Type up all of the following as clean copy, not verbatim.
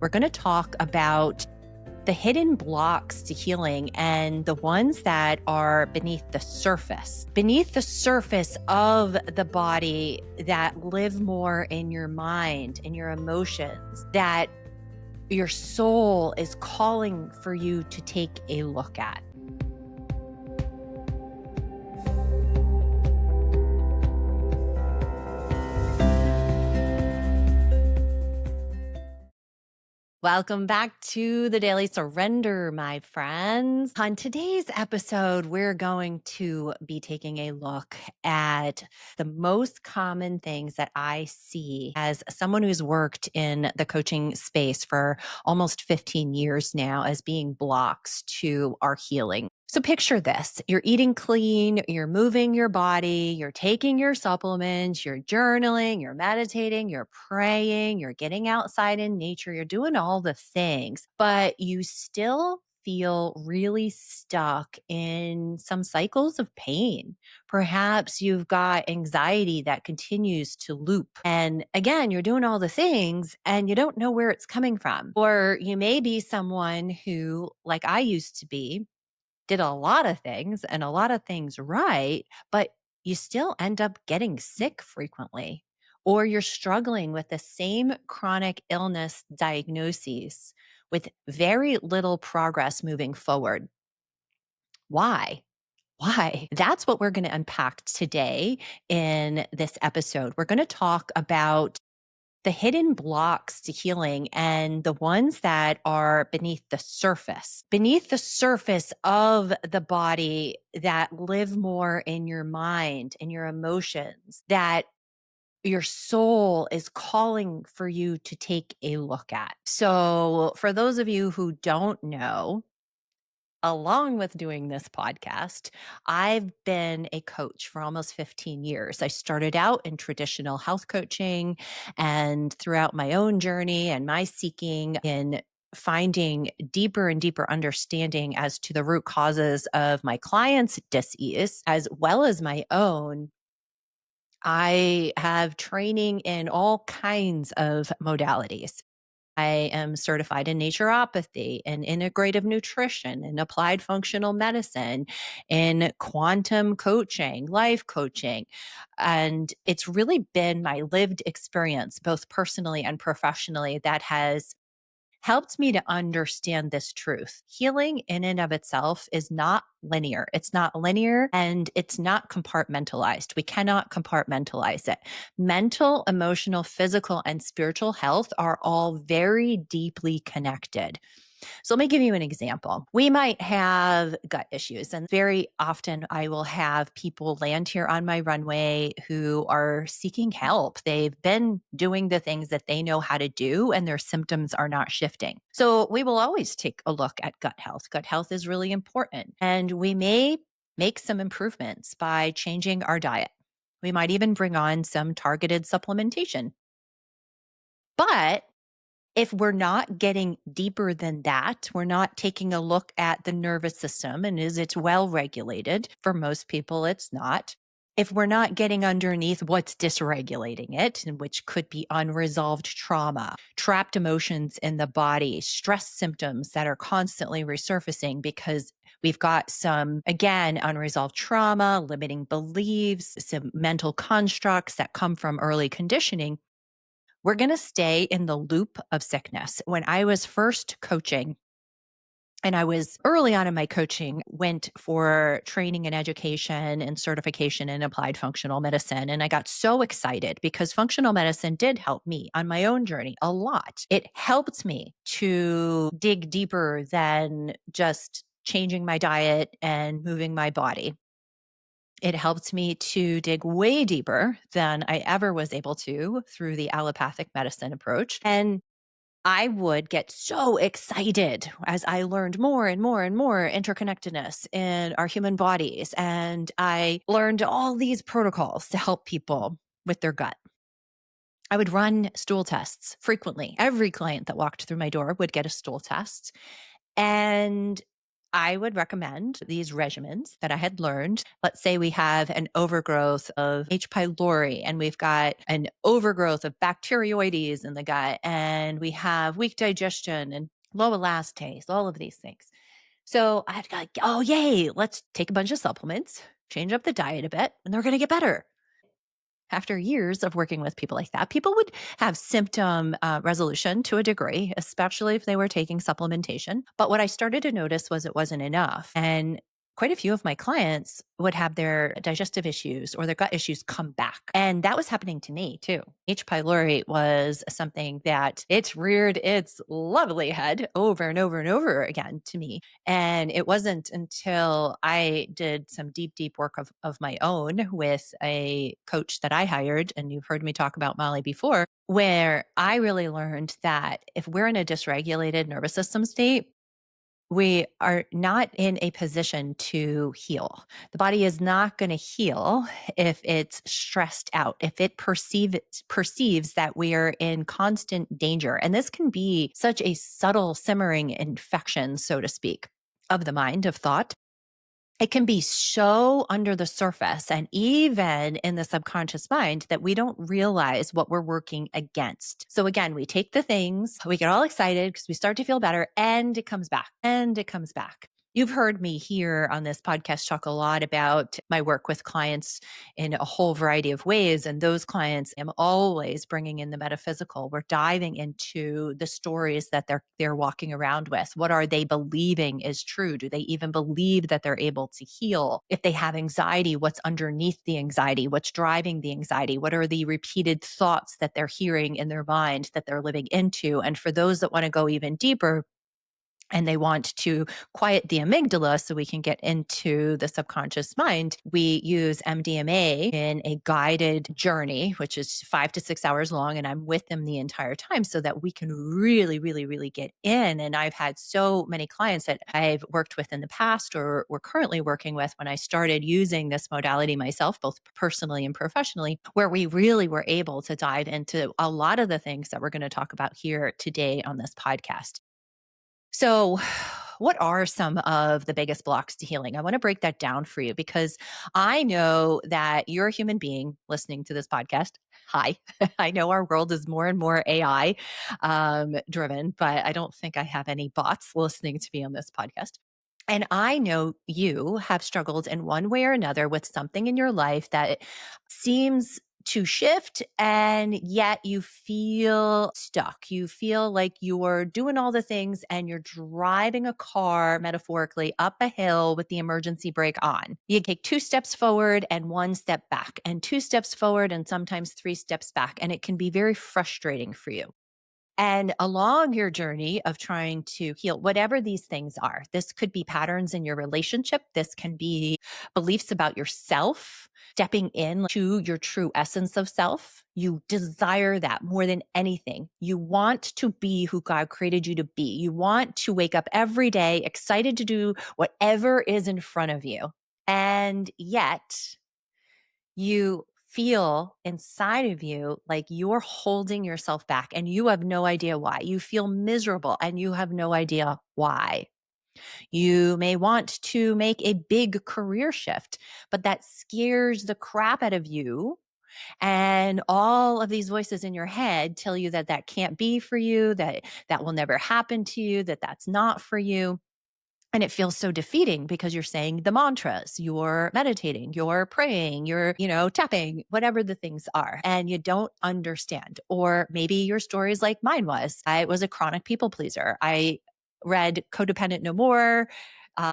We're going to talk about the hidden blocks to healing and the ones that are beneath the surface of the body that live more in your mind, in your emotions, that your soul is calling for you to take a look at. Welcome back to the Daily Surrender, my friends. On today's episode, we're going to be taking a look at the most common things that I see as someone who's worked in the coaching space for almost 15 years now as being blocks to our healing. So picture this. You're eating clean, you're moving your body, you're taking your supplements, you're journaling, you're meditating, you're praying, you're getting outside in nature, you're doing all the things, but you still feel really stuck in some cycles of pain. Perhaps you've got anxiety that continues to loop. And again, you're doing all the things and you don't know where it's coming from. Or you may be someone who, like I used to be, did a lot of things and a lot of things right, but you still end up getting sick frequently, or you're struggling with the same chronic illness diagnoses with very little progress moving forward. Why? Why? That's what we're going to unpack today in this episode. We're going to talk about the hidden blocks to healing and the ones that are beneath the surface of the body that live more in your mind and your emotions, that your soul is calling for you to take a look at. So, for those of you who don't know, along with doing this podcast, I've been a coach for almost 15 years. I started out in traditional health coaching, and throughout my own journey and my seeking in finding deeper and deeper understanding as to the root causes of my clients' dis-ease, as well as my own, I have training in all kinds of modalities. I am certified in naturopathy and integrative nutrition and applied functional medicine in quantum coaching, life coaching. And it's really been my lived experience, both personally and professionally, that has helped me to understand this truth. Healing in and of itself is not linear. It's not linear and it's not compartmentalized. We cannot compartmentalize it. Mental, emotional, physical, and spiritual health are all very deeply connected. So let me give you an example. We might have gut issues, and very often I will have people land here on my runway who are seeking help. They've been doing the things that they know how to do, and their symptoms are not shifting. So we will always take a look at gut health. Gut health is really important, and we may make some improvements by changing our diet. We might even bring on some targeted supplementation. But if we're not getting deeper than that, we're not taking a look at the nervous system and is it well regulated? For most people, it's not. If we're not getting underneath what's dysregulating it, and which could be unresolved trauma, trapped emotions in the body, stress symptoms that are constantly resurfacing because we've got some, again, unresolved trauma, limiting beliefs, some mental constructs that come from early conditioning, we're going to stay in the loop of sickness. When I was first coaching, and I was early on in my coaching, went for training and education and certification in applied functional medicine. And I got so excited because functional medicine did help me on my own journey a lot. It helped me to dig deeper than just changing my diet and moving my body. It helped me to dig way deeper than I ever was able to through the allopathic medicine approach. And I would get so excited as I learned more and more and more interconnectedness in our human bodies. And I learned all these protocols to help people with their gut. I would run stool tests frequently. Every client that walked through my door would get a stool test. And I would recommend these regimens that I had learned. Let's say we have an overgrowth of H. pylori and we've got an overgrowth of bacteroides in the gut, and we have weak digestion and low elastase, all of these things. So I had to go, oh, yay, let's take a bunch of supplements, change up the diet a bit, and they're going to get better. After years of working with people like that, people would have symptom resolution to a degree, especially if they were taking supplementation. But what I started to notice was it wasn't enough. And quite a few of my clients would have their digestive issues or their gut issues come back. And that was happening to me too. H. pylori was something that it's reared its lovely head over and over and over again to me. And it wasn't until I did some deep, deep work of my own with a coach that I hired, and you've heard me talk about Molly before, where I really learned that if we're in a dysregulated nervous system state, we are not in a position to heal. The body is not going to heal if it's stressed out, if it perceives that we are in constant danger. And this can be such a subtle simmering infection, so to speak, of the mind, of thought. It can be so under the surface and even in the subconscious mind that we don't realize what we're working against. So again, we take the things, we get all excited because we start to feel better, and it comes back and it comes back. You've heard me here on this podcast talk a lot about my work with clients in a whole variety of ways. And those clients, I'm always bringing in the metaphysical. We're diving into the stories that they're walking around with. What are they believing is true? Do they even believe that they're able to heal? If they have anxiety, what's underneath the anxiety? What's driving the anxiety? What are the repeated thoughts that they're hearing in their mind that they're living into? And for those that want to go even deeper, and they want to quiet the amygdala so we can get into the subconscious mind, we use MDMA in a guided journey, which is 5 to 6 hours long. And I'm with them the entire time so that we can really, really, really get in. And I've had so many clients that I've worked with in the past or were currently working with when I started using this modality myself, both personally and professionally, where we really were able to dive into a lot of the things that we're going to talk about here today on this podcast. So, what are some of the biggest blocks to healing? I want to break that down for you because I know that you're a human being listening to this podcast. Hi. I know our world is more and more AI driven, but I don't think I have any bots listening to me on this podcast. And I know you have struggled in one way or another with something in your life that seems to shift, and yet you feel stuck. You feel like you're doing all the things and you're driving a car metaphorically up a hill with the emergency brake on. You take 2 steps forward and 1 step back, and 2 steps forward and sometimes 3 steps back. And it can be very frustrating for you. And along your journey of trying to heal, whatever these things are, this could be patterns in your relationship. This can be beliefs about yourself, stepping in to your true essence of self. You desire that more than anything. You want to be who God created you to be. You want to wake up every day excited to do whatever is in front of you. And yet, you feel inside of you like you're holding yourself back and you have no idea why. You feel miserable and you have no idea why. You may want to make a big career shift, but that scares the crap out of you. And all of these voices in your head tell you that that can't be for you, that that will never happen to you, that that's not for you. And it feels so defeating because you're saying the mantras, you're meditating, you're praying, you're, tapping, whatever the things are, and you don't understand. Or maybe your story is like mine was. I was a chronic people pleaser. I read Codependent No More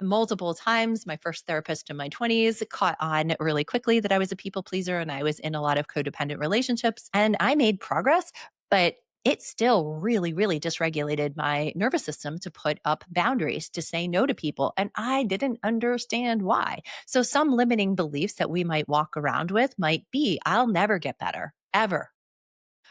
multiple times. My first therapist in my 20s caught on really quickly that I was a people pleaser and I was in a lot of codependent relationships, and I made progress, but it still really, really dysregulated my nervous system to put up boundaries, to say no to people. And I didn't understand why. So some limiting beliefs that we might walk around with might be, I'll never get better, ever.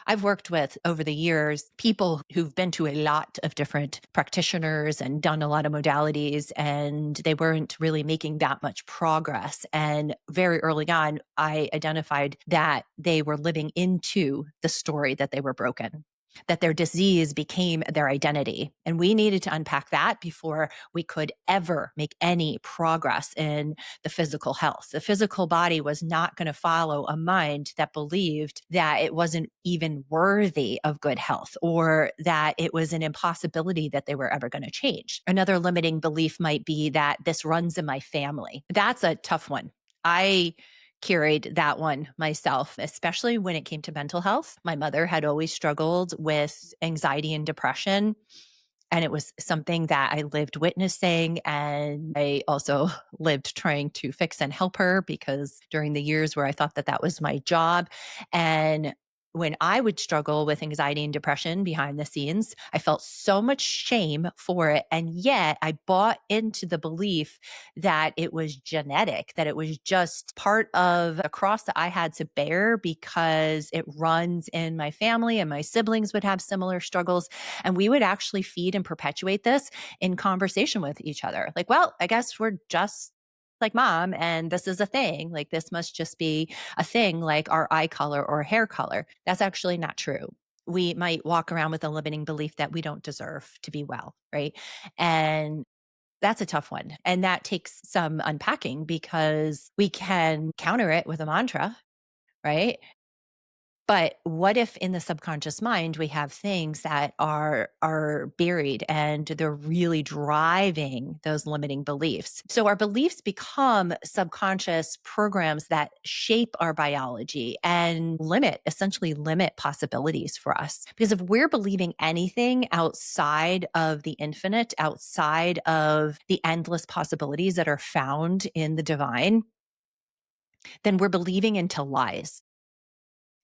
I've worked with over the years people who've been to a lot of different practitioners and done a lot of modalities, and they weren't really making that much progress. And very early on, I identified that they were living into the story that they were broken. that their disease became their identity. And we needed to unpack that before we could ever make any progress in the physical health. The physical body was not going to follow a mind that believed that it wasn't even worthy of good health, or that it was an impossibility that they were ever going to change. Another limiting belief might be that this runs in my family. That's a tough one. I carried that one myself, especially when it came to mental health. My mother had always struggled with anxiety and depression. And it was something that I lived witnessing. And I also lived trying to fix and help her, because during the years where I thought that that was my job. And when I would struggle with anxiety and depression behind the scenes, I felt so much shame for it. And yet I bought into the belief that it was genetic, that it was just part of a cross that I had to bear because it runs in my family and my siblings would have similar struggles. And we would actually feed and perpetuate this in conversation with each other. Like, well, I guess we're just like mom, and this is a thing. Like, this must just be a thing, like our eye color or hair color. That's actually not true. We might walk around with a limiting belief that we don't deserve to be well, right? And that's a tough one. And that takes some unpacking, because we can counter it with a mantra, right? But what if in the subconscious mind we have things that are buried and they're really driving those limiting beliefs? So our beliefs become subconscious programs that shape our biology and essentially limit possibilities for us. Because if we're believing anything outside of the infinite, outside of the endless possibilities that are found in the divine, then we're believing into lies.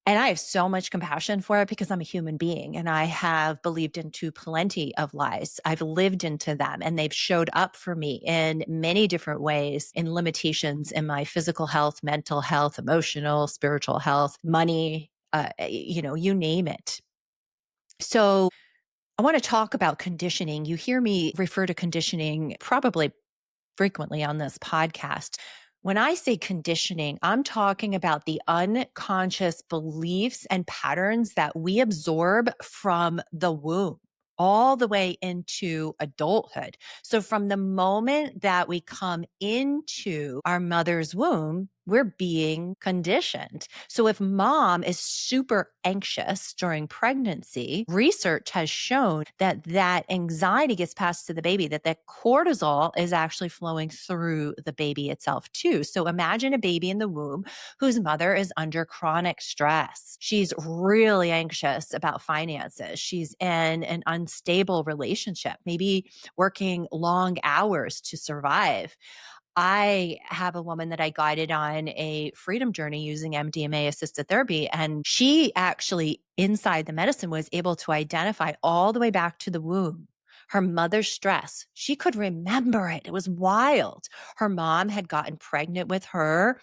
And I have so much compassion for it, because I'm a human being and I have believed into plenty of lies. I've lived into them, and they've showed up for me in many different ways, in limitations in my physical health, mental health, emotional, spiritual health, money, you name it. So I want to talk about conditioning. You hear me refer to conditioning probably frequently on this podcast. When I say conditioning, I'm talking about the unconscious beliefs and patterns that we absorb from the womb all the way into adulthood. So from the moment that we come into our mother's womb, we're being conditioned. So if mom is super anxious during pregnancy, research has shown that that anxiety gets passed to the baby, that cortisol is actually flowing through the baby itself too. So imagine a baby in the womb whose mother is under chronic stress. She's really anxious about finances. She's in an unstable relationship, maybe working long hours to survive. I have a woman that I guided on a freedom journey using MDMA assisted therapy. And she actually, inside the medicine, was able to identify all the way back to the womb her mother's stress. She could remember it. It was wild. Her mom had gotten pregnant with her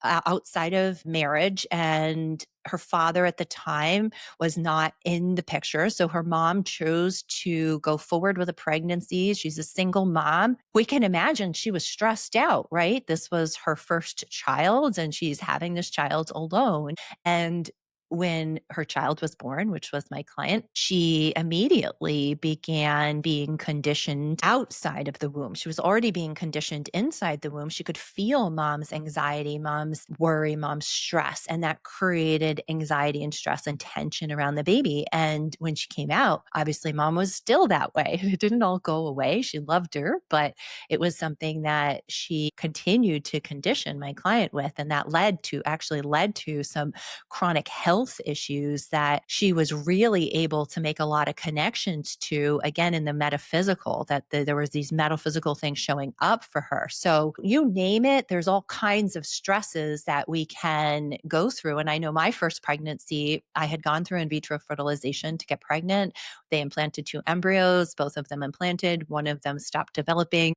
outside of marriage, and her father at the time was not in the picture. So her mom chose to go forward with a pregnancy. She's a single mom. We can imagine she was stressed out, right? This was her first child, and she's having this child alone. And when her child was born, which was my client, she immediately began being conditioned outside of the womb. She was already being conditioned inside the womb. She could feel mom's anxiety, mom's worry, mom's stress, and that created anxiety and stress and tension around the baby. And when she came out, obviously mom was still that way. It didn't all go away. She loved her, but it was something that she continued to condition my client with. And that actually led to some chronic health issues that she was really able to make a lot of connections to, again, in the metaphysical, that there was these metaphysical things showing up for her. So you name it, there's all kinds of stresses that we can go through. And I know my first pregnancy, I had gone through in vitro fertilization to get pregnant. They implanted 2 embryos, both of them implanted, one of them stopped developing.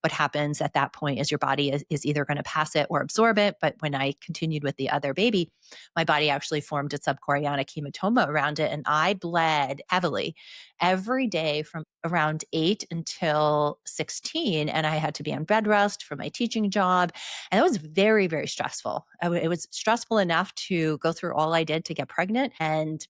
What happens at that point is your body is either going to pass it or absorb it. But when I continued with the other baby, my body actually formed a subchorionic hematoma around it. And I bled heavily every day from around 8 until 16. And I had to be on bed rest for my teaching job. And it was very, very stressful. It was stressful enough to go through all I did to get pregnant. And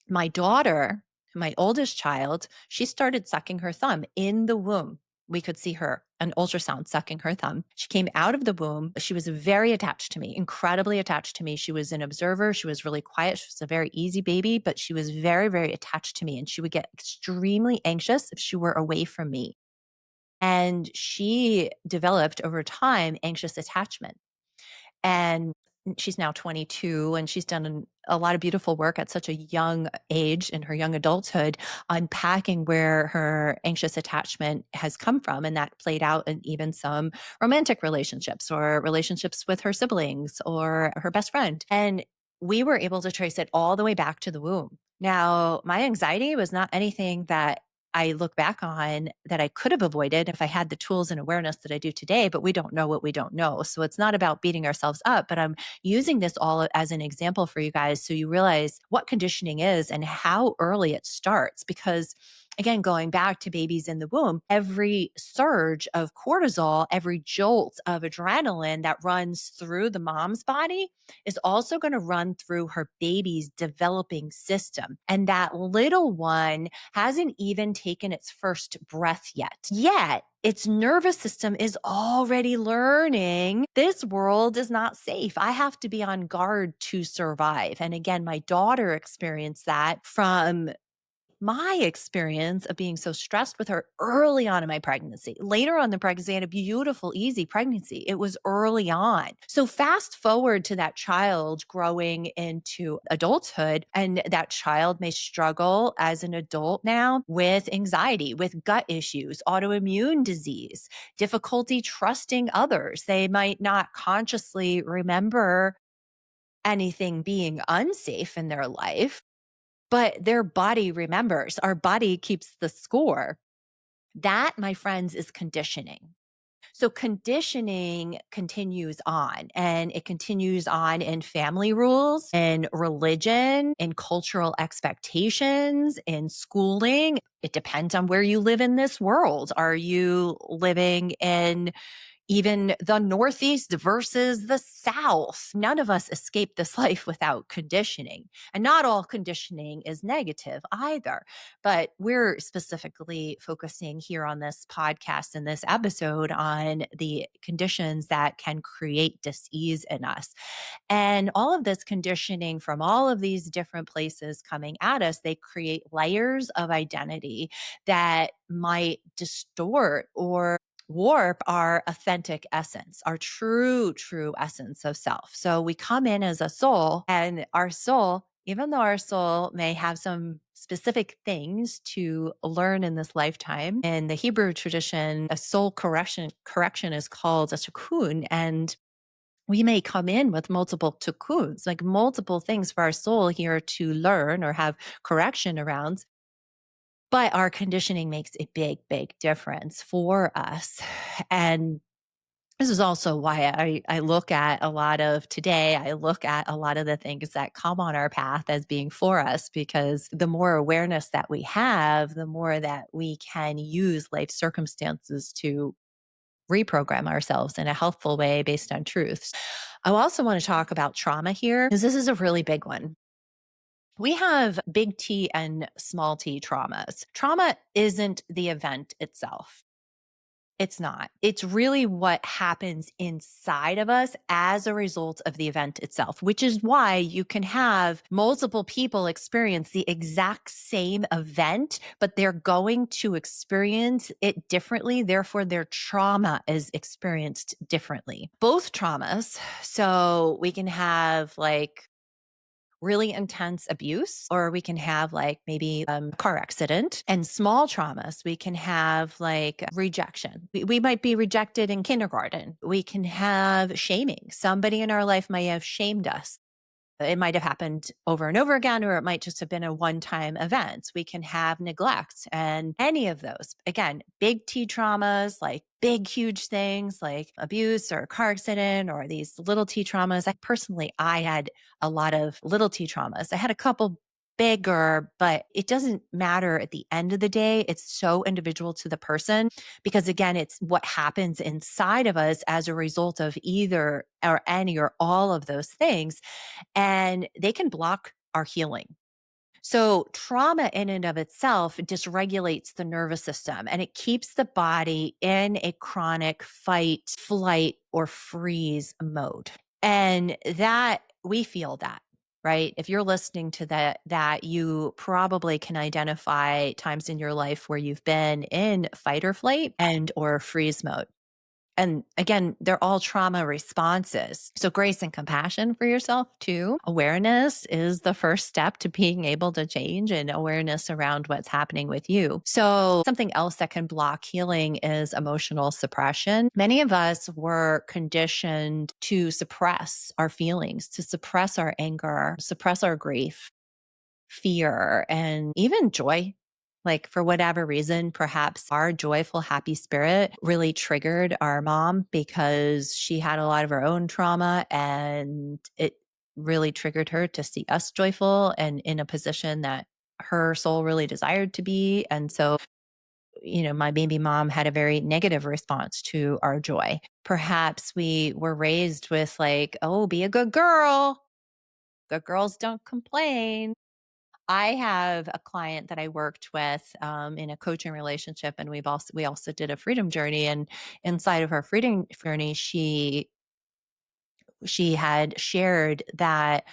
My daughter, my oldest child, she started sucking her thumb in the womb. We could see her an ultrasound sucking her thumb. She came out of the womb. She was very attached to me, incredibly attached to me. She was an observer. She was really quiet. She was a very easy baby, but she was very, very attached to me. And she would get extremely anxious if she were away from me. And she developed over time anxious attachment. And she's now 22 and she's done a lot of beautiful work at such a young age in her young adulthood, unpacking where her anxious attachment has come from. And that played out in even some romantic relationships or relationships with her siblings or her best friend. And we were able to trace it all the way back to the womb. Now, my anxiety was not anything that I look back on that I could have avoided if I had the tools and awareness that I do today, but we don't know what we don't know. So it's not about beating ourselves up, but I'm using this all as an example for you guys so you realize what conditioning is and how early it starts. Because again, going back to babies in the womb, every surge of cortisol, every jolt of adrenaline that runs through the mom's body is also going to run through her baby's developing system. And that little one hasn't even taken its first breath yet. Yet, its nervous system is already learning this world is not safe. I have to be on guard to survive. And again, my daughter experienced that from my experience of being so stressed with her early on in my pregnancy. Later on in the pregnancy, I had a beautiful, easy pregnancy. It was early on. So fast forward to that child growing into adulthood, and that child may struggle as an adult now with anxiety, with gut issues, autoimmune disease, difficulty trusting others. They might not consciously remember anything being unsafe in their life, but their body remembers. Our body keeps the score. That, my friends, is conditioning. So conditioning continues on, and it continues on in family rules, in religion, in cultural expectations, in schooling. It depends on where you live in this world. Are you living in even the Northeast versus the South? None of us escape this life without conditioning. And not all conditioning is negative either. But we're specifically focusing here on this podcast and this episode on the conditions that can create dis-ease in us. And all of this conditioning from all of these different places coming at us, they create layers of identity that might distort or warp our authentic essence, our true essence of self. So we come in as a soul, and our soul, even though our soul may have some specific things to learn in this lifetime, in the Hebrew tradition, a soul correction is called a tikkun, and we may come in with multiple tikkuns, like multiple things for our soul here to learn or have correction around. But our conditioning makes a big difference for us. And this is also why I look at a lot of today, I look at a lot of the things that come on our path as being for us, because the more awareness that we have, the more that we can use life circumstances to reprogram ourselves in a healthful way based on truths. I also want to talk about trauma here because this is a really big one. We have big T and small t traumas. Trauma isn't the event itself. It's not. It's really what happens inside of us as a result of the event itself, which is why you can have multiple people experience the exact same event, but they're going to experience it differently. Therefore, their trauma is experienced differently. Both traumas. So we can have like really intense abuse, or we can have like maybe a car accident. And small traumas, we can have like rejection. We might be rejected in kindergarten. We can have shaming. Somebody in our life might have shamed us. It might have happened over and over again, or it might just have been a one-time event. We can have neglect, and any of those. Again, big T traumas, like big, huge things like abuse or a car accident, or these little T traumas. I had a lot of little T traumas. I had a couple bigger, but it doesn't matter at the end of the day. It's so individual to the person, because again, it's what happens inside of us as a result of either or any or all of those things, and they can block our healing. So, trauma in and of itself dysregulates the nervous system and it keeps the body in a chronic fight, flight, or freeze mode. And that we feel that, right? If you're listening to that you probably can identify times in your life where you've been in fight or flight and or freeze mode. And again, they're all trauma responses. So, grace and compassion for yourself, too. Awareness is the first step to being able to change, and awareness around what's happening with you. So, something else that can block healing is emotional suppression. Many of us were conditioned to suppress our feelings, to suppress our anger, suppress our grief, fear, and even joy. Like, for whatever reason, perhaps our joyful, happy spirit really triggered our mom because she had a lot of her own trauma and it really triggered her to see us joyful and in a position that her soul really desired to be. And so, my baby mom had a very negative response to our joy. Perhaps we were raised with, like, oh, be a good girl. Good girls don't complain. I have a client that I worked with in a coaching relationship, and we also did a freedom journey. And inside of her freedom journey, she had shared that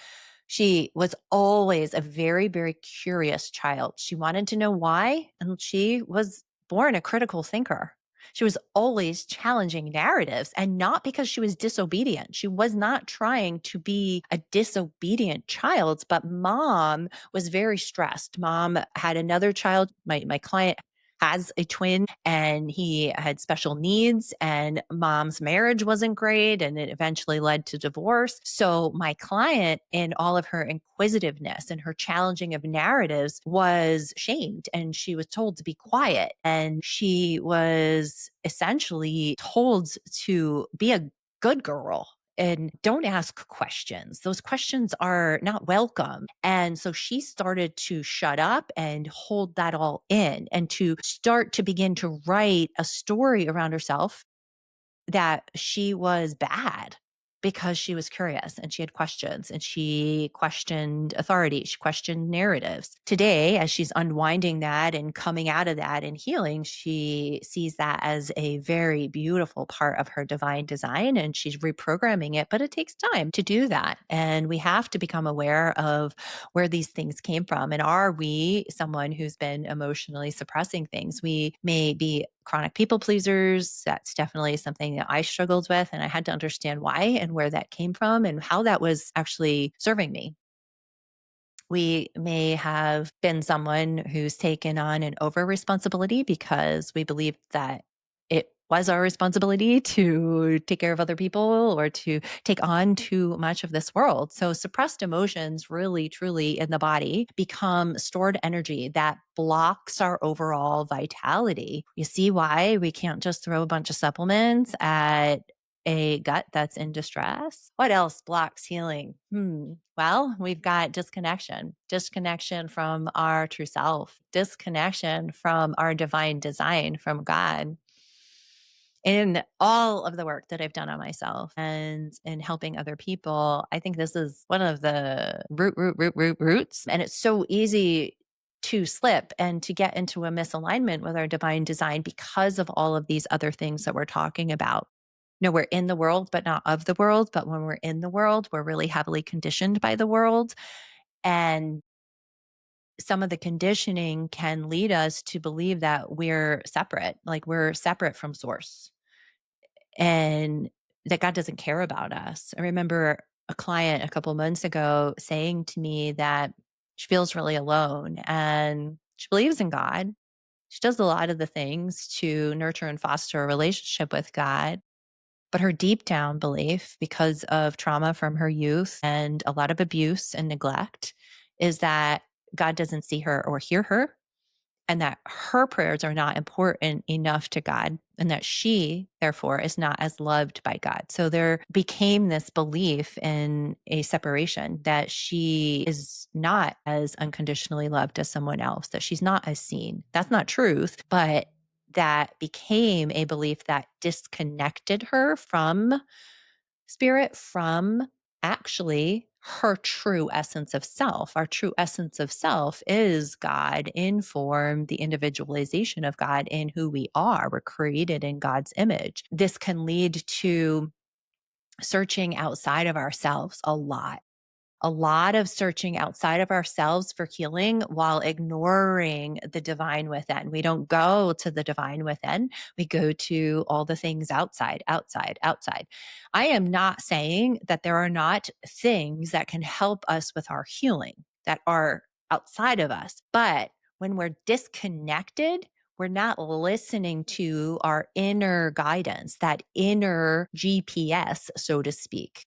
she was always a very, very curious child. She wanted to know why, and she was born a critical thinker. She was always challenging narratives, and not because she was disobedient. She was not trying to be a disobedient child, but mom was very stressed. Mom had another child. My client has a twin and he had special needs, and mom's marriage wasn't great and it eventually led to divorce. So my client, in all of her inquisitiveness and her challenging of narratives, was shamed and she was told to be quiet, and she was essentially told to be a good girl and don't ask questions. Those questions are not welcome. And so she started to shut up and hold that all in and to start to begin to write a story around herself that she was bad because she was curious and she had questions and she questioned authority. She questioned narratives. Today, as she's unwinding that and coming out of that and healing, she sees that as a very beautiful part of her divine design and she's reprogramming it. But it takes time to do that. And we have to become aware of where these things came from. And are we someone who's been emotionally suppressing things? We may be chronic people pleasers. That's definitely something that I struggled with. And I had to understand why and where that came from and how that was actually serving me. We may have been someone who's taken on an over responsibility because we believed that it was our responsibility to take care of other people or to take on too much of this world. So, suppressed emotions really, truly in the body become stored energy that blocks our overall vitality. You see why we can't just throw a bunch of supplements at a gut that's in distress? What else blocks healing? Well, we've got disconnection from our true self, disconnection from our divine design from God. In all of the work that I've done on myself and in helping other people, I think this is one of the roots. And it's so easy to slip and to get into a misalignment with our divine design because of all of these other things that we're talking about. We're in the world, but not of the world. But when we're in the world, we're really heavily conditioned by the world. And some of the conditioning can lead us to believe that we're separate, like we're separate from source and that God doesn't care about us. I remember a client a couple months ago saying to me that she feels really alone and she believes in God. She does a lot of the things to nurture and foster a relationship with God. But her deep down belief, because of trauma from her youth and a lot of abuse and neglect, is that God doesn't see her or hear her, and that her prayers are not important enough to God, and that she, therefore, is not as loved by God. So there became this belief in a separation that she is not as unconditionally loved as someone else, that she's not as seen. That's not truth, but that became a belief that disconnected her from spirit, from actually her true essence of self. Our true essence of self is God in form, the individualization of God in who we are. We're created in God's image. This can lead to searching outside of ourselves a lot of searching outside of ourselves for healing while ignoring the divine within. We don't go to the divine within. We go to all the things outside, outside, outside. I am not saying that there are not things that can help us with our healing that are outside of us. But when we're disconnected, we're not listening to our inner guidance, that inner GPS, so to speak.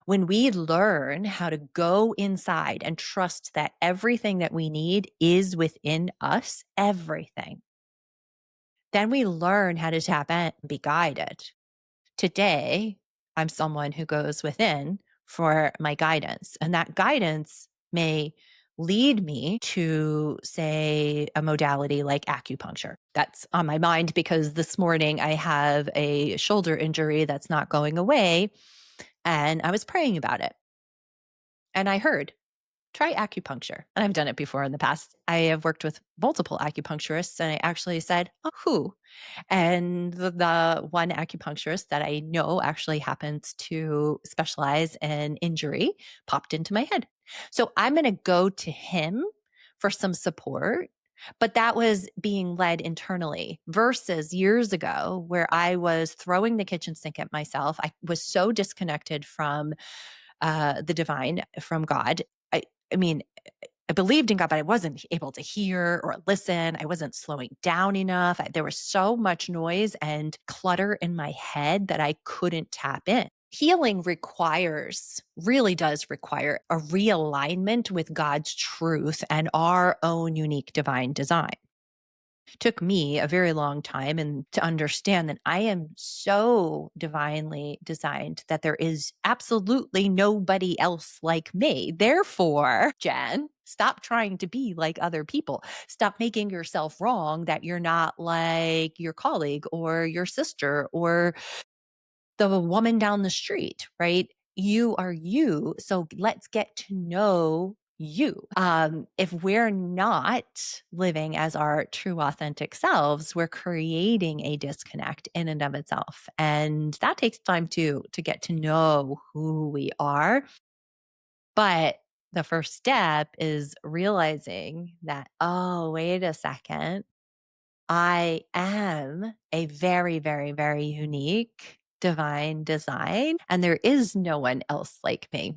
When we learn how to go inside and trust that everything that we need is within us, everything, then we learn how to tap in and be guided. Today, I'm someone who goes within for my guidance, and that guidance may lead me to, say, a modality like acupuncture. That's on my mind because this morning I have a shoulder injury that's not going away, and I was praying about it. And I heard, try acupuncture. And I've done it before in the past. I have worked with multiple acupuncturists, and I actually said, oh, who? And the one acupuncturist that I know actually happens to specialize in injury popped into my head. So I'm going to go to him for some support. But that was being led internally versus years ago where I was throwing the kitchen sink at myself. I was so disconnected from the divine, from God. I mean, I believed in God, but I wasn't able to hear or listen. I wasn't slowing down enough. There was so much noise and clutter in my head that I couldn't tap in. Healing really does require a realignment with God's truth and our own unique divine design. Took me a very long time and to understand that I am so divinely designed that there is absolutely nobody else like me. Therefore, Jen, stop trying to be like other people. Stop making yourself wrong that you're not like your colleague or your sister or the woman down the street, right? You are you. So let's get to know you. If we're not living as our true authentic selves, we're creating a disconnect in and of itself. And that takes time to get to know who we are. But the first step is realizing that, oh, wait a second. I am a very, very, very unique divine design, and there is no one else like me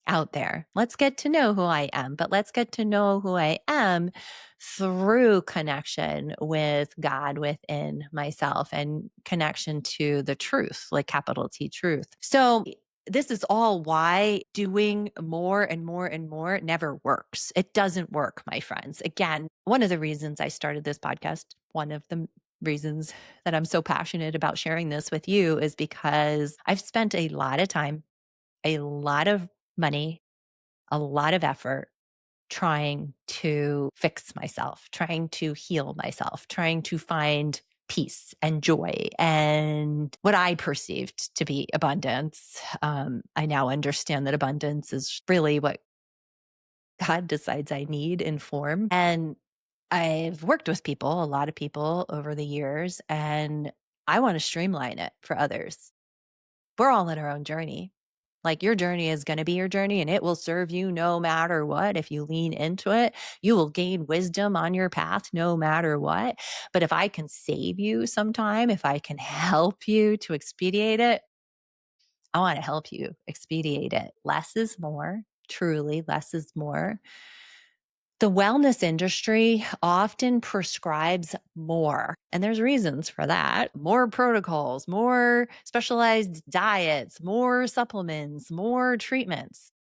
out there. Let's get to know who I am, but let's get to know who I am through connection with God within myself and connection to the truth, like capital T truth. So, this is all why doing more and more and more never works. It doesn't work, my friends. Again, one of the reasons I started this podcast, one of the reasons that I'm so passionate about sharing this with you is because I've spent a lot of time, a lot of money, a lot of effort trying to fix myself, trying to heal myself, trying to find peace and joy and what I perceived to be abundance. I now understand that abundance is really what God decides I need in form. And I've worked with people, a lot of people over the years, and I want to streamline it for others. We're all in our own journey. Like your journey is going to be your journey and it will serve you no matter what. If you lean into it, you will gain wisdom on your path no matter what. But if I can save you sometime, if I can help you to expedite it, I want to help you expedite it. Less is more, truly, less is more. The wellness industry often prescribes more, and there's reasons for that. More protocols, more specialized diets, more supplements, more treatments.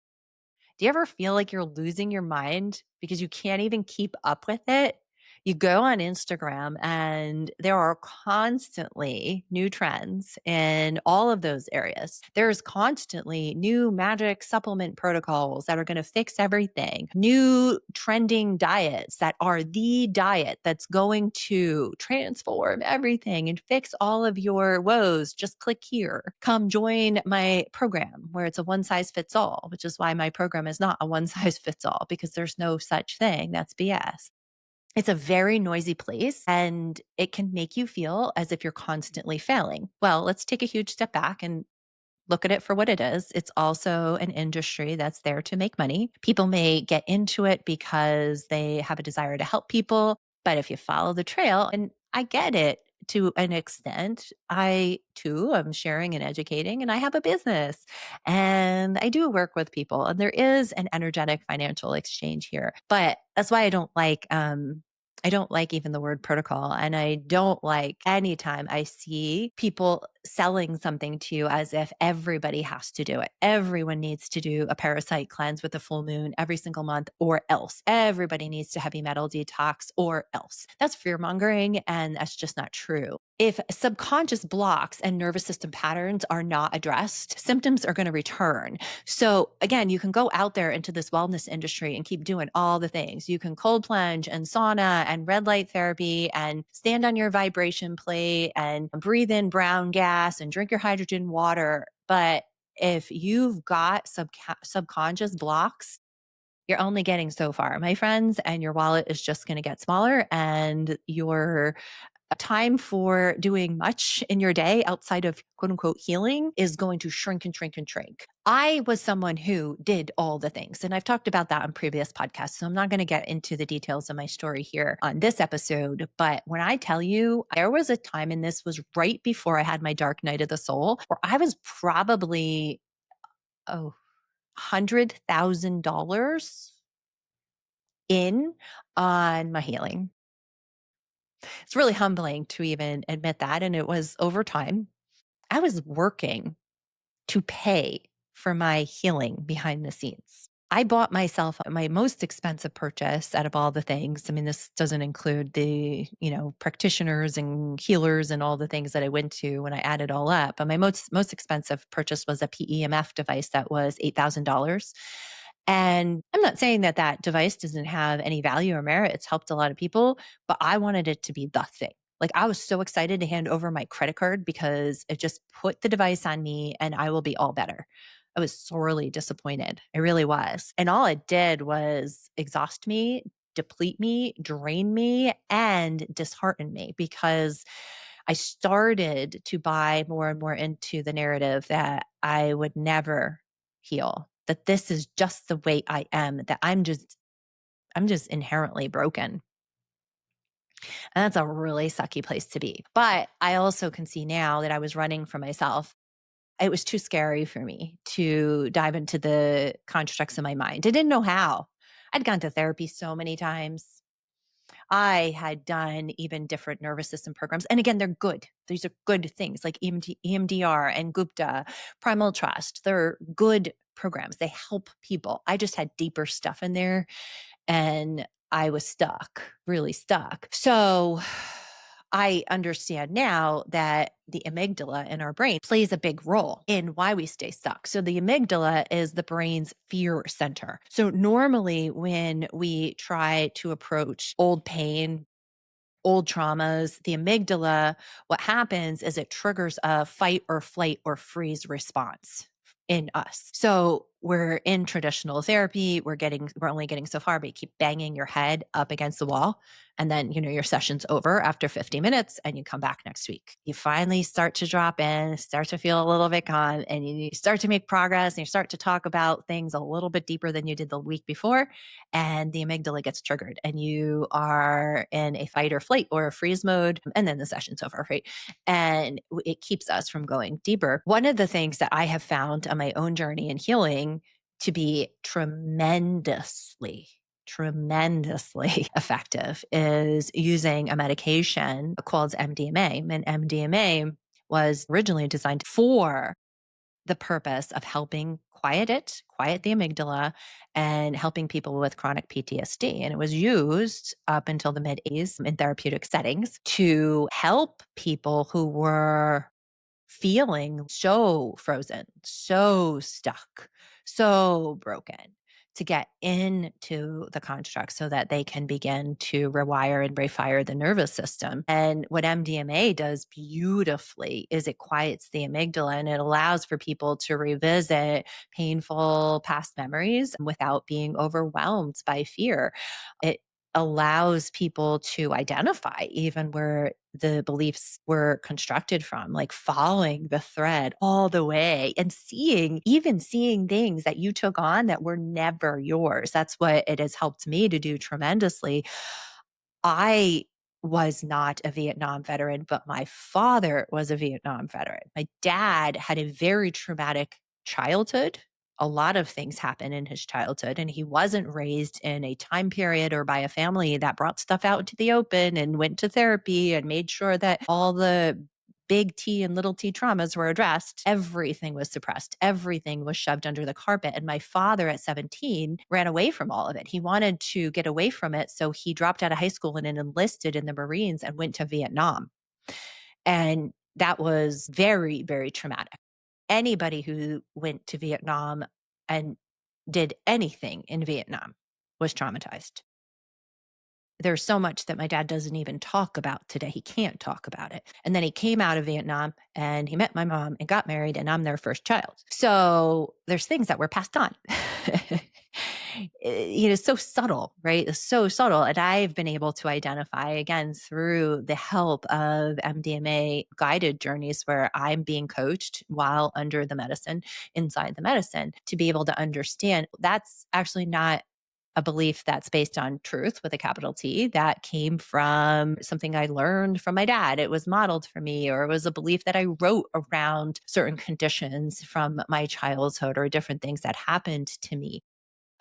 Do you ever feel like you're losing your mind because you can't even keep up with it? You go on Instagram and there are constantly new trends in all of those areas. There's constantly new magic supplement protocols that are going to fix everything, new trending diets that are the diet that's going to transform everything and fix all of your woes. Just click here. Come join my program where it's a one size fits all, which is why my program is not a one size fits all, because there's no such thing. That's BS. It's a very noisy place and it can make you feel as if you're constantly failing. Well, let's take a huge step back and look at it for what it is. It's also an industry that's there to make money. People may get into it because they have a desire to help people. But if you follow the trail, and I get it to an extent, I too am sharing and educating, and I have a business and I do work with people, and there is an energetic financial exchange here. But that's why I don't like even the word protocol. And I don't like anytime I see people selling something to you as if everybody has to do it. Everyone needs to do a parasite cleanse with a full moon every single month, or else. Everybody needs to heavy metal detox, or else. That's fear mongering, and that's just not true. If subconscious blocks and nervous system patterns are not addressed, symptoms are going to return. So again, you can go out there into this wellness industry and keep doing all the things. You can cold plunge and sauna and red light therapy and stand on your vibration plate and breathe in brown gas and drink your hydrogen water. But if you've got subconscious blocks, you're only getting so far, my friends, and your wallet is just going to get smaller, and your time for doing much in your day outside of quote unquote healing is going to shrink and shrink and shrink. I was someone who did all the things, and I've talked about that on previous podcasts. So I'm not going to get into the details of my story here on this episode. But when I tell you, there was a time, and this was right before I had my dark night of the soul, where I was probably, $100,000 in on my healing. It's really humbling to even admit that. And it was over time. I was working to pay for my healing behind the scenes. I bought myself my most expensive purchase out of all the things. I mean, this doesn't include the, practitioners and healers and all the things that I went to when I added all up. But my most expensive purchase was a PEMF device that was $8,000. And I'm not saying that that device doesn't have any value or merit. It's helped a lot of people, but I wanted it to be the thing. Like, I was so excited to hand over my credit card because it just put the device on me and I will be all better. I was sorely disappointed. I really was. And all it did was exhaust me, deplete me, drain me, and dishearten me, because I started to buy more and more into the narrative that I would never heal, that this is just the way I am, that I'm just inherently broken. And that's a really sucky place to be. But I also can see now that I was running from myself. It was too scary for me to dive into the constructs of my mind. I didn't know how. I'd gone to therapy so many times. I had done even different nervous system programs. And again, they're good. These are good things like EMDR and Gupta, Primal Trust. They're good programs. They help people. I just had deeper stuff in there, and I was stuck, really stuck. So I understand now that the amygdala in our brain plays a big role in why we stay stuck. So the amygdala is the brain's fear center. So normally when we try to approach old pain, old traumas, the amygdala, what happens is it triggers a fight or flight or freeze response in us. So we're in traditional therapy, we're only getting so far, but you keep banging your head up against the wall. And then, your session's over after 50 minutes and you come back next week. You finally start to drop in, start to feel a little bit calm, and you start to make progress, and you start to talk about things a little bit deeper than you did the week before. And the amygdala gets triggered and you are in a fight or flight or a freeze mode. And then the session's over, right? And it keeps us from going deeper. One of the things that I have found on my own journey in healing to be tremendously effective is using a medication called MDMA. And MDMA was originally designed for the purpose of helping quiet the amygdala, and helping people with chronic PTSD. And it was used up until the mid 80s in therapeutic settings to help people who were feeling so frozen, so stuck, so broken, to get into the construct so that they can begin to rewire and refire the nervous system. And what MDMA does beautifully is it quiets the amygdala, and it allows for people to revisit painful past memories without being overwhelmed by fear. It allows people to identify even where the beliefs were constructed from, like following the thread all the way and even seeing things that you took on that were never yours. That's what it has helped me to do tremendously. I was not a Vietnam veteran, but my father was a Vietnam veteran. My dad had a very traumatic childhood. A lot of things happened in his childhood, and he wasn't raised in a time period or by a family that brought stuff out into the open and went to therapy and made sure that all the big T and little t traumas were addressed. Everything was suppressed. Everything was shoved under the carpet. And my father at 17 ran away from all of it. He wanted to get away from it. So he dropped out of high school and enlisted in the Marines and went to Vietnam. And that was very, very traumatic. Anybody who went to Vietnam and did anything in Vietnam was traumatized. There's so much that my dad doesn't even talk about today. He can't talk about it. And then he came out of Vietnam and he met my mom and got married, and I'm their first child. So there's things that were passed on. So subtle, right? It's so subtle. And I've been able to identify again through the help of MDMA guided journeys where I'm being coached while under the medicine, inside the medicine, to be able to understand that's actually not a belief that's based on truth with a capital T. That came from something I learned from my dad. It was modeled for me, or it was a belief that I wrote around certain conditions from my childhood or different things that happened to me.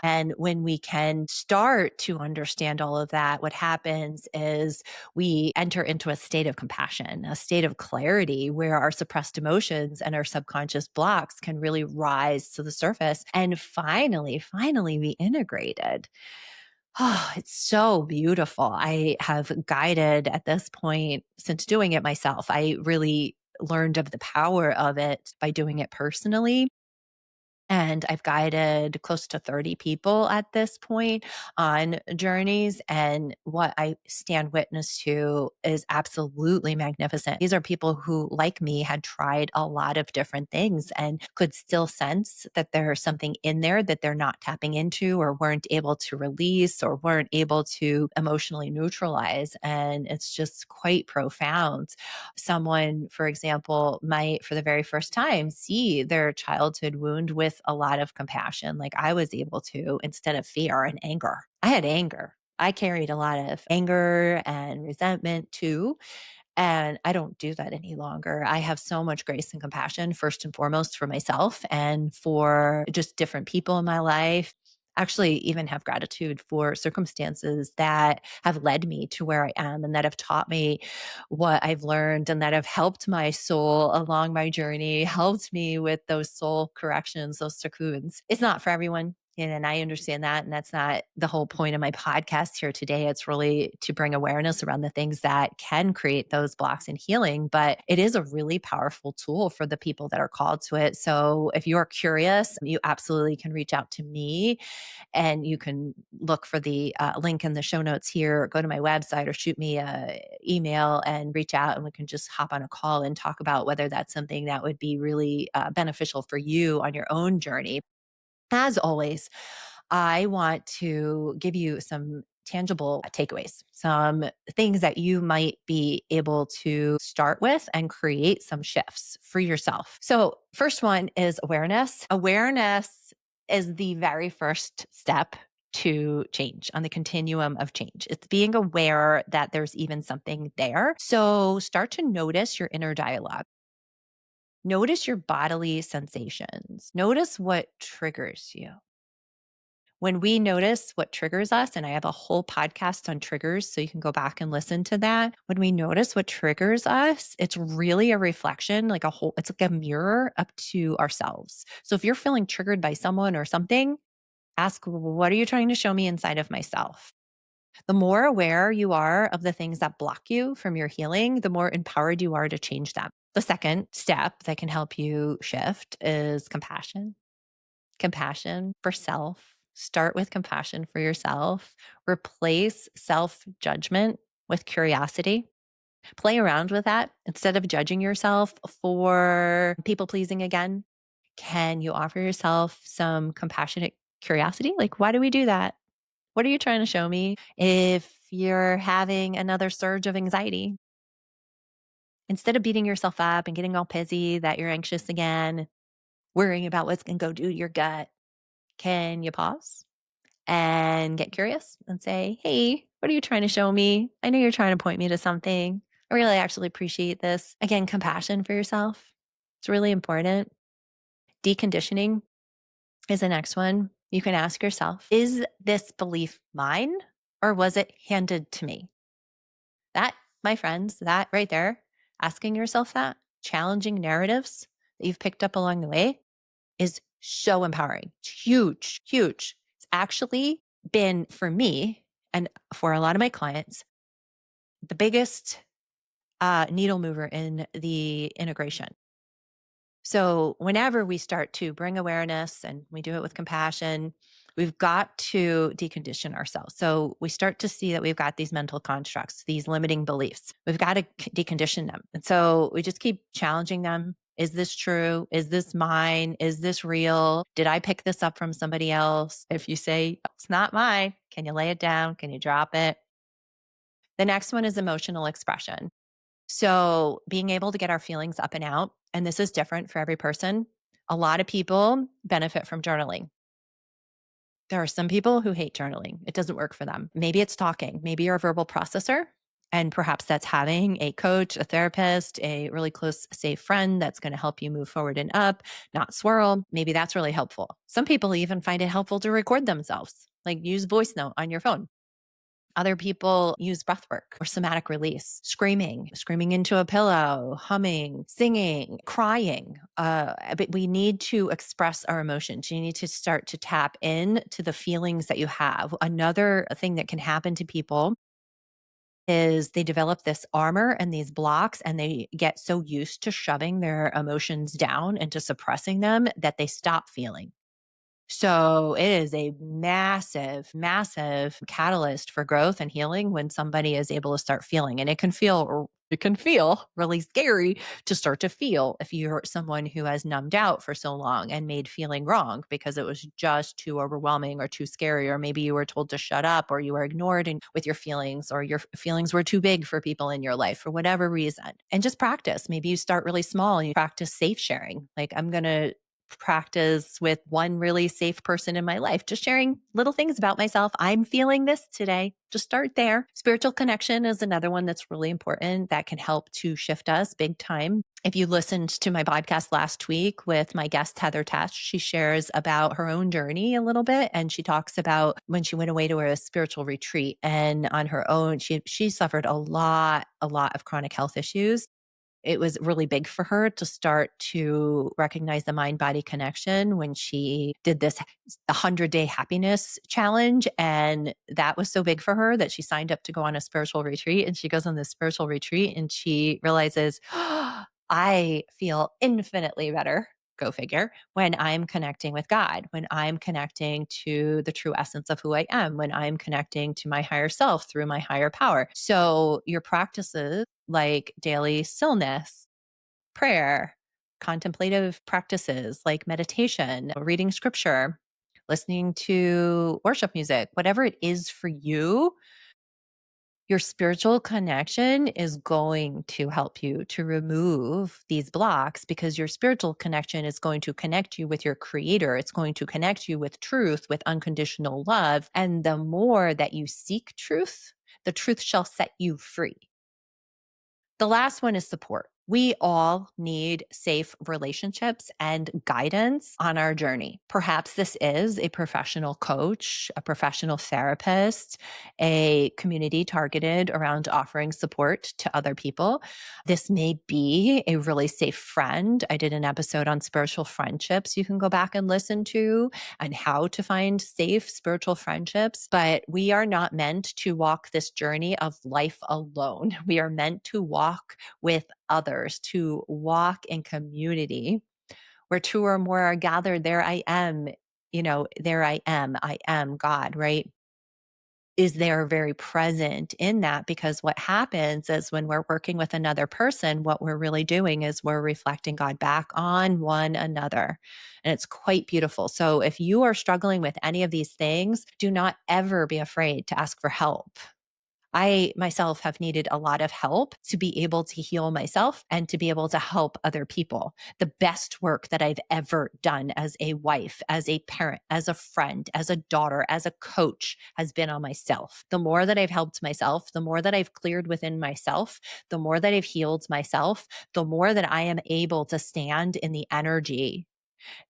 And when we can start to understand all of that, what happens is we enter into a state of compassion, a state of clarity where our suppressed emotions and our subconscious blocks can really rise to the surface and finally be integrated. Oh, it's so beautiful. I have guided at this point since doing it myself. I really learned of the power of it by doing it personally, and I've guided close to 30 people at this point on journeys. And what I stand witness to is absolutely magnificent. These are people who, like me, had tried a lot of different things and could still sense that there's something in there that they're not tapping into, or weren't able to release, or weren't able to emotionally neutralize. And it's just quite profound. Someone, for example, might for the very first time see their childhood wound with a lot of compassion, like I was able to, instead of fear and anger. I had anger. I carried a lot of anger and resentment too. And I don't do that any longer. I have so much grace and compassion, first and foremost, for myself and for just different people in my life. Actually, even have gratitude for circumstances that have led me to where I am and that have taught me what I've learned and that have helped my soul along my journey, helped me with those soul corrections, those cocoons. It's not for everyone. And I understand that. And that's not the whole point of my podcast here today. It's really to bring awareness around the things that can create those blocks in healing. But it is a really powerful tool for the people that are called to it. So if you're curious, you absolutely can reach out to me, and you can look for the link in the show notes here, or go to my website, or shoot me a email and reach out, and we can just hop on a call and talk about whether that's something that would be really beneficial for you on your own journey. As always, I want to give you some tangible takeaways, some things that you might be able to start with and create some shifts for yourself. So, first one is awareness. Awareness is the very first step to change on the continuum of change. It's being aware that there's even something there. So, start to notice your inner dialogue. Notice your bodily sensations. Notice what triggers you. When we notice what triggers us, and I have a whole podcast on triggers, so you can go back and listen to that. When we notice what triggers us, it's really a reflection, it's like a mirror up to ourselves. So if you're feeling triggered by someone or something, ask, what are you trying to show me inside of myself? The more aware you are of the things that block you from your healing, the more empowered you are to change them. The second step that can help you shift is compassion. Compassion for self. Start with compassion for yourself. Replace self judgment with curiosity. Play around with that instead of judging yourself for people pleasing again. Can you offer yourself some compassionate curiosity? Like, why do we do that? What are you trying to show me? If you're having another surge of anxiety, instead of beating yourself up and getting all pissy that you're anxious again, worrying about what's going to go do to your gut, can you pause and get curious and say, hey, what are you trying to show me? I know you're trying to point me to something. I really actually appreciate this. Again, compassion for yourself. It's really important. Deconditioning is the next one. You can ask yourself, is this belief mine or was it handed to me? That, my friends, that right there, asking yourself that, challenging narratives that you've picked up along the way is so empowering. It's huge, huge. It's actually been for me and for a lot of my clients, the biggest needle mover in the integration. So, whenever we start to bring awareness and we do it with compassion, we've got to decondition ourselves. So, we start to see that we've got these mental constructs, these limiting beliefs. We've got to decondition them. And so, we just keep challenging them. Is this true? Is this mine? Is this real? Did I pick this up from somebody else? If you say it's not mine, can you lay it down? Can you drop it? The next one is emotional expression. So, being able to get our feelings up and out, and this is different for every person. A lot of people benefit from journaling. There are some people who hate journaling. It doesn't work for them. Maybe it's talking. Maybe you're a verbal processor, and perhaps that's having a coach, a therapist, a really close, safe friend that's going to help you move forward and up, not swirl. Maybe that's really helpful. Some people even find it helpful to record themselves, like use voice note on your phone. Other people use breath work or somatic release, screaming into a pillow, humming, singing, crying. But we need to express our emotions. You need to start to tap in to the feelings that you have. Another thing that can happen to people is they develop this armor and these blocks, and they get so used to shoving their emotions down and to suppressing them that they stop feeling. So it is a massive, massive catalyst for growth and healing when somebody is able to start feeling. And it can feel really scary to start to feel if you're someone who has numbed out for so long and made feeling wrong because it was just too overwhelming or too scary, or maybe you were told to shut up or you were ignored with your feelings, or your feelings were too big for people in your life for whatever reason. And just practice. Maybe you start really small and you practice safe sharing. Like, I'm going to practice with one really safe person in my life, just sharing little things about myself. I'm feeling this today. Just start there. Spiritual connection is another one that's really important that can help to shift us big time. If you listened to my podcast last week with my guest, Heather Tesh, she shares about her own journey a little bit. And she talks about when she went away to a spiritual retreat, and on her own, she suffered a lot of chronic health issues. It was really big for her to start to recognize the mind body connection when she did this 100-day happiness challenge. And that was so big for her that she signed up to go on a spiritual retreat. And she goes on this spiritual retreat and she realizes, oh, I feel infinitely better. Go figure. When I'm connecting with God, when I'm connecting to the true essence of who I am, when I'm connecting to my higher self through my higher power. So your practices like daily stillness, prayer, contemplative practices like meditation, reading scripture, listening to worship music, whatever it is for you, your spiritual connection is going to help you to remove these blocks, because your spiritual connection is going to connect you with your creator. It's going to connect you with truth, with unconditional love. And the more that you seek truth, the truth shall set you free. The last one is support. We all need safe relationships and guidance on our journey. Perhaps this is a professional coach, a professional therapist, a community targeted around offering support to other people. This may be a really safe friend. I did an episode on spiritual friendships you can go back and listen to, and how to find safe spiritual friendships. But we are not meant to walk this journey of life alone. We are meant to walk with others, to walk in community where two or more are gathered. There I am, there I am God, right? Is there very present in that, because what happens is when we're working with another person, what we're really doing is we're reflecting God back on one another. And it's quite beautiful. So if you are struggling with any of these things, do not ever be afraid to ask for help. I myself have needed a lot of help to be able to heal myself and to be able to help other people. The best work that I've ever done as a wife, as a parent, as a friend, as a daughter, as a coach has been on myself. The more that I've helped myself, the more that I've cleared within myself, the more that I've healed myself, the more that I am able to stand in the energy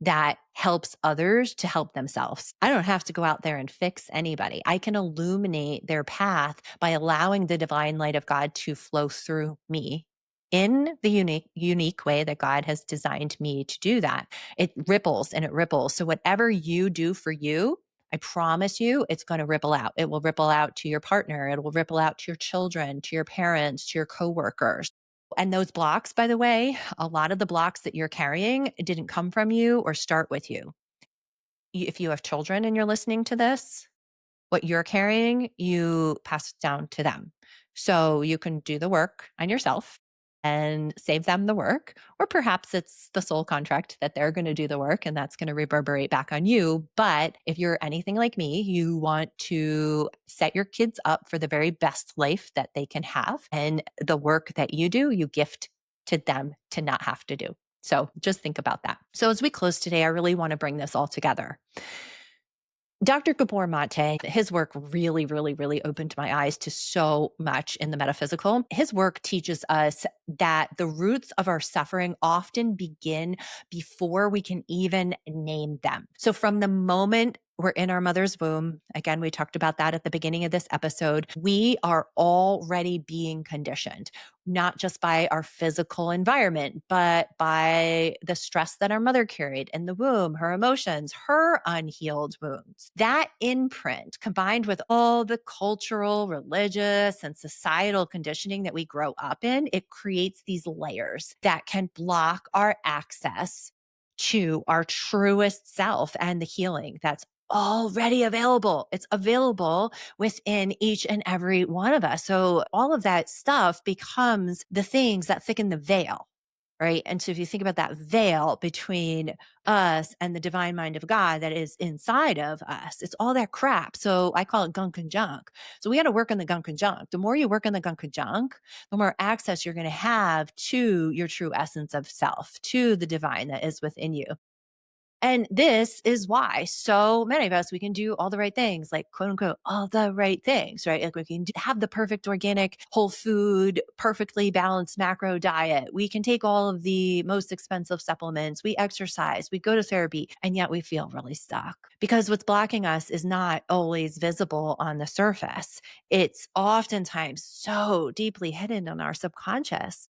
that helps others to help themselves. I don't have to go out there and fix anybody. I can illuminate their path by allowing the divine light of God to flow through me in the unique way that God has designed me to do that. It ripples and it ripples. So whatever you do for you, I promise you, it's going to ripple out. It will ripple out to your partner. It will ripple out to your children, to your parents, to your coworkers. And those blocks, by the way, a lot of the blocks that you're carrying didn't come from you or start with you. If you have children and you're listening to this, what you're carrying, you pass it down to them. So you can do the work on yourself and save them the work. Or perhaps it's the soul contract that they're going to do the work and that's going to reverberate back on you. But if you're anything like me, you want to set your kids up for the very best life that they can have. And the work that you do, you gift to them to not have to do. So just think about that. So as we close today, I really want to bring this all together. Dr. Gabor Mate, his work really, really, really opened my eyes to so much in the metaphysical. His work teaches us that the roots of our suffering often begin before we can even name them. So from the moment we're in our mother's womb, again, we talked about that at the beginning of this episode, we are already being conditioned, not just by our physical environment, but by the stress that our mother carried in the womb, her emotions, her unhealed wounds. That imprint, combined with all the cultural, religious, and societal conditioning that we grow up in, it creates these layers that can block our access to our truest self and the healing that's already available. It's available within each and every one of us. So all of that stuff becomes the things that thicken the veil, right? And so if you think about that veil between us and the divine mind of God that is inside of us, it's all that crap. So I call it gunk and junk. So we got to work on the gunk and junk. The more you work on the gunk and junk, the more access you're going to have to your true essence of self, to the divine that is within you. And this is why so many of us, we can do all the right things, like quote unquote, all the right things, right? Like we can have the perfect organic, whole food, perfectly balanced macro diet. We can take all of the most expensive supplements. We exercise, we go to therapy, and yet we feel really stuck because what's blocking us is not always visible on the surface. It's oftentimes so deeply hidden in our subconscious.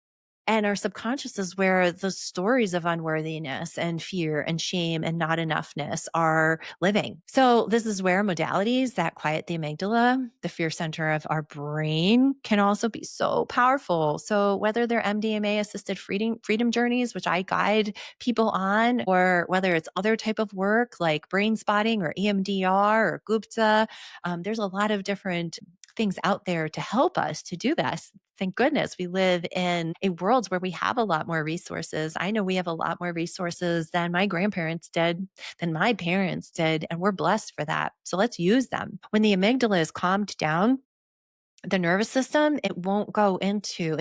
And our subconscious is where the stories of unworthiness and fear and shame and not enoughness are living. So this is where modalities that quiet the amygdala, the fear center of our brain, can also be so powerful. So whether they're MDMA assisted freedom journeys, which I guide people on, or whether it's other type of work like brain spotting or EMDR or Gupta, there's a lot of different things out there to help us to do this. Thank goodness we live in a world where we have a lot more resources. I know we have a lot more resources than my grandparents did, than my parents did, and we're blessed for that. So let's use them. When the amygdala is calmed down, the nervous system, it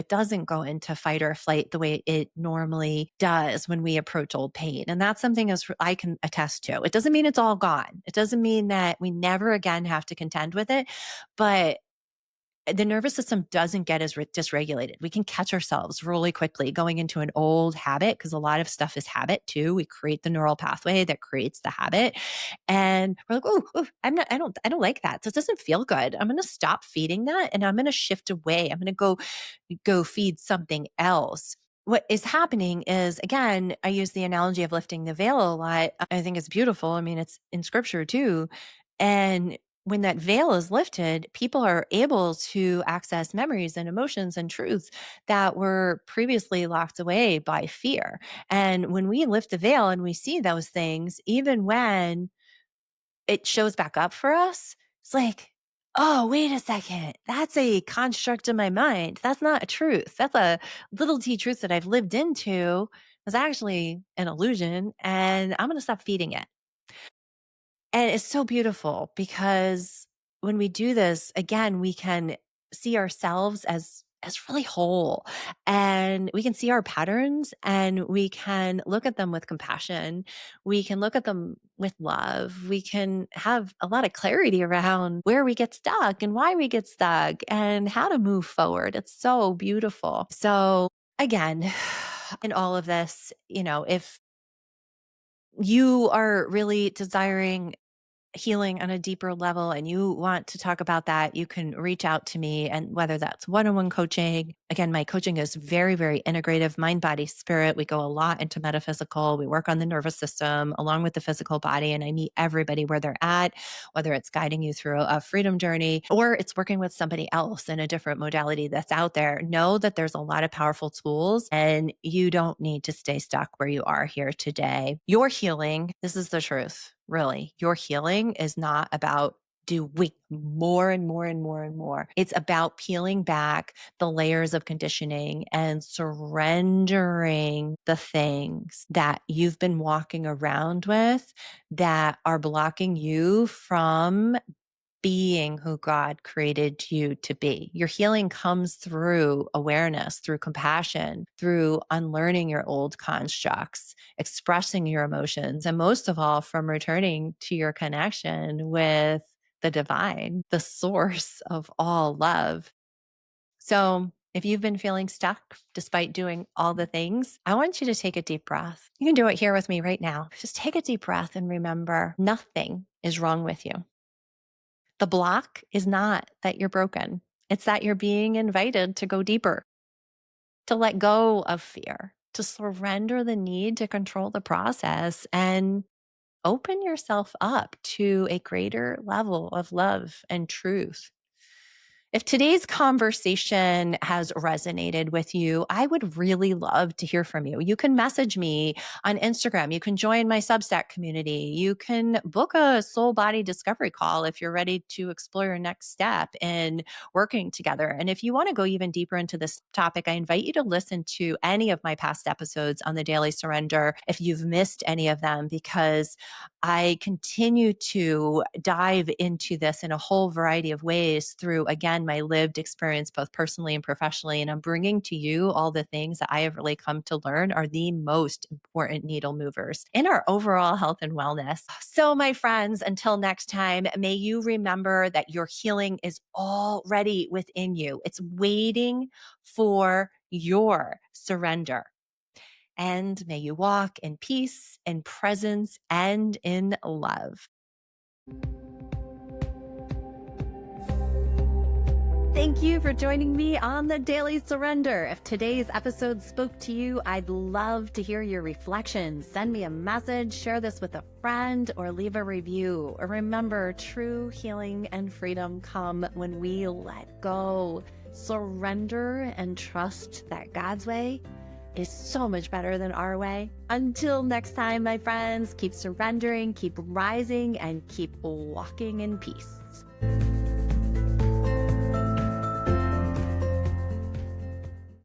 doesn't go into fight or flight the way it normally does when we approach old pain. And that's something as I can attest to. It doesn't mean it's all gone. It doesn't mean that we never again have to contend with it, but the nervous system doesn't get as dysregulated. We can catch ourselves really quickly going into an old habit, because a lot of stuff is habit too. We create the neural pathway that creates the habit, and we're like, oh, I don't like that. So it doesn't feel good. I'm going to stop feeding that, and I'm going to shift away. I'm going to go feed something else. What is happening is, again, I use the analogy of lifting the veil a lot. I think it's beautiful. I mean, it's in scripture too. And when that veil is lifted, people are able to access memories and emotions and truths that were previously locked away by fear. And when we lift the veil and we see those things, even when it shows back up for us, it's like, oh, wait a second. That's a construct in my mind. That's not a truth. That's a little t truth that I've lived into. It's actually an illusion, and I'm going to stop feeding it. And it's so beautiful because when we do this, again, we can see ourselves as really whole, and we can see our patterns, and we can look at them with compassion. We can look at them with love. We can have a lot of clarity around where we get stuck and why we get stuck and how to move forward. It's so beautiful. So again, in all of this, if you are really desiring healing on a deeper level and you want to talk about that, you can reach out to me. And whether that's one-on-one coaching, again, my coaching is very, very integrative, mind, body, spirit. We go a lot into metaphysical. We work on the nervous system along with the physical body. And I meet everybody where they're at, whether it's guiding you through a freedom journey or it's working with somebody else in a different modality that's out there. Know that there's a lot of powerful tools, and you don't need to stay stuck where you are here today. Your healing, this is the truth. Really, your healing is not about doing more and more and more and more. It's about peeling back the layers of conditioning and surrendering the things that you've been walking around with that are blocking you from being who God created you to be. Your healing comes through awareness, through compassion, through unlearning your old constructs, expressing your emotions, and most of all, from returning to your connection with the divine, the source of all love. So if you've been feeling stuck despite doing all the things, I want you to take a deep breath. You can do it here with me right now. Just take a deep breath and remember nothing is wrong with you. The block is not that you're broken. It's that you're being invited to go deeper, to let go of fear, to surrender the need to control the process and open yourself up to a greater level of love and truth. If today's conversation has resonated with you, I would really love to hear from you. You can message me on Instagram. You can join my Substack community. You can book a soul body discovery call if you're ready to explore your next step in working together. And if you want to go even deeper into this topic, I invite you to listen to any of my past episodes on the Daily Surrender if you've missed any of them, because I continue to dive into this in a whole variety of ways through, again, my lived experience, both personally and professionally. And I'm bringing to you all the things that I have really come to learn are the most important needle movers in our overall health and wellness. So, my friends, until next time, may you remember that your healing is already within you. It's waiting for your surrender. And may you walk in peace, in presence, and in love. Thank you for joining me on the Daily Surrender. If today's episode spoke to you, I'd love to hear your reflections. Send me a message, share this with a friend, or leave a review. Remember, true healing and freedom come when we let go, surrender, and trust that God's way is so much better than our way. Until next time, my friends, keep surrendering, keep rising, and keep walking in peace.